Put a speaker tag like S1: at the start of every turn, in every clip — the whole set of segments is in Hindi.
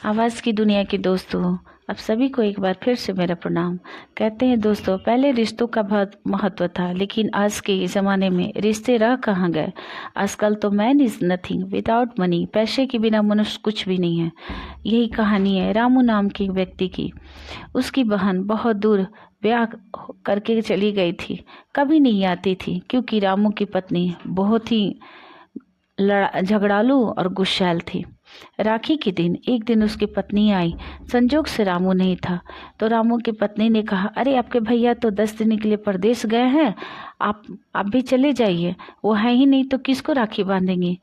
S1: आवाज़ की दुनिया के दोस्तों, आप सभी को एक बार फिर से मेरा प्रणाम। कहते हैं दोस्तों, पहले रिश्तों का बहुत महत्व था, लेकिन आज के ज़माने में रिश्ते रह कहाँ गए। आजकल तो man is nothing without money. पैसे के बिना मनुष्य कुछ भी नहीं है। यही कहानी है रामू नाम के व्यक्ति की। उसकी बहन बहुत दूर ब्याह करके चली गई थी, कभी नहीं आती थी, क्योंकि रामू की पत्नी बहुत ही झगड़ालू और गुस्सैल थी। राखी के दिन एक दिन उसकी पत्नी आई। संजोग से रामू नहीं था, तो रामू की पत्नी ने कहा, अरे आपके भैया तो 10 दिन के लिए परदेश गए हैं, आप भी चले जाइए। वो है ही नहीं तो किसको राखी बांधेंगी।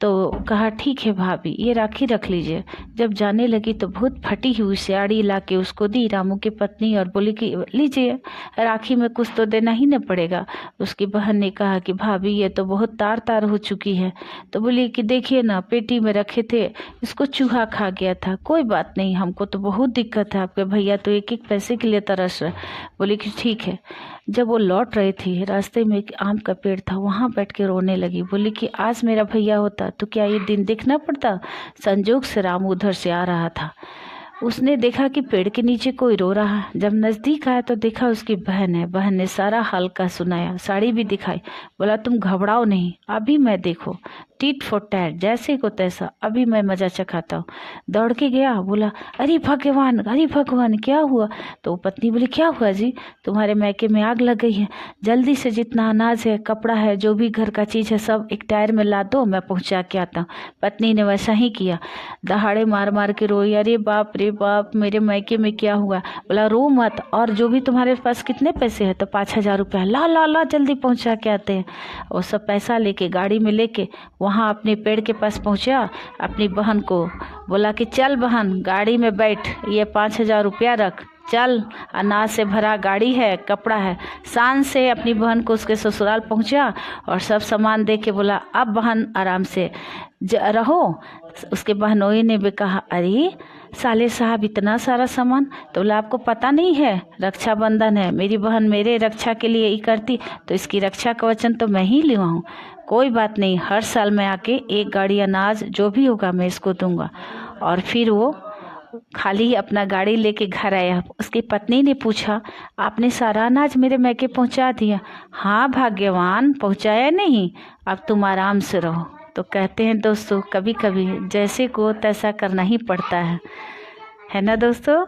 S1: तो कहा, ठीक है भाभी, ये राखी रख लीजिए। जब जाने लगी तो बहुत फटी हुई साड़ी ला के उसको दी रामू की पत्नी, और बोली कि लीजिए, राखी में कुछ तो देना ही न पड़ेगा। उसकी बहन ने कहा कि भाभी ये तो बहुत तार तार हो चुकी है। तो बोली कि देखिए ना, पेटी में रखे थे, इसको चूहा खा गया था। कोई बात नहीं, हमको तो बहुत दिक्कत है, आपके भैया तो एक एक पैसे के लिए तरस रहे। बोली कि ठीक है। जब वो लौट रहे थे, रास्ते में एक आम का पेड़ था, वहाँ बैठ के रोने लगी। बोली कि आज मेरा भैया होता तो क्या ये दिन देखना पड़ता। संजोग से राम उधर से आ रहा था। उसने देखा कि पेड़ के नीचे कोई रो रहा है। जब नज़दीक आया तो देखा उसकी बहन है। बहन ने सारा हाल का सुनाया, साड़ी भी दिखाई। बोला, तुम घबराओ नहीं, अभी मैं देखो टीट फॉर टैट, जैसे को तैसा, अभी मैं मजा चखाता हूँ। दौड़ के गया, बोला, अरे भगवान क्या हुआ। तो पत्नी बोली, क्या हुआ जी, तुम्हारे मैके में आग लग गई है। जल्दी से जितना अनाज है, कपड़ा है, जो भी घर का चीज़ है, सब एक टायर में ला दो, मैं पहुँचा के आता हूँ। पत्नी ने वैसा ही किया। दहाड़े मार मार के रोई, अरे बाप, मेरे मैके में क्या हुआ। बोला, रो मत, और जो भी तुम्हारे पास कितने पैसे हैं। तो 5,000 रुपया। ला जल्दी पहुँचा के आते हैं। वो सब पैसा लेके गाड़ी में लेके वहाँ अपने पेड़ के पास पहुँचा। अपनी बहन को बोला कि चल बहन, गाड़ी में बैठ, ये 5,000 रुपया रख, चल, अनाज से भरा गाड़ी है, कपड़ा है। शान से अपनी बहन को उसके ससुराल पहुँचा और सब सामान दे के बोला, अब बहन आराम से रहो। उसके बहनोई ने भी कहा, अरे साले साहब, इतना सारा सामान। तो बोला, आपको पता नहीं है, रक्षाबंधन है, मेरी बहन मेरे रक्षा के लिए ही करती, तो इसकी रक्षा कवचन तो मैं ही लिया हूँ। कोई बात नहीं, हर साल मैं आके एक गाड़ी अनाज जो भी होगा मैं इसको दूंगा। और फिर वो खाली अपना गाड़ी लेके घर आया। उसकी पत्नी ने पूछा, आपने सारा अनाज मेरे मैके पहुंचा दिया। हाँ भाग्यवान, पहुंचाया नहीं, अब तुम आराम से रहो। तो कहते हैं दोस्तों, कभी कभी जैसे को तैसा करना ही पड़ता है ना दोस्तों।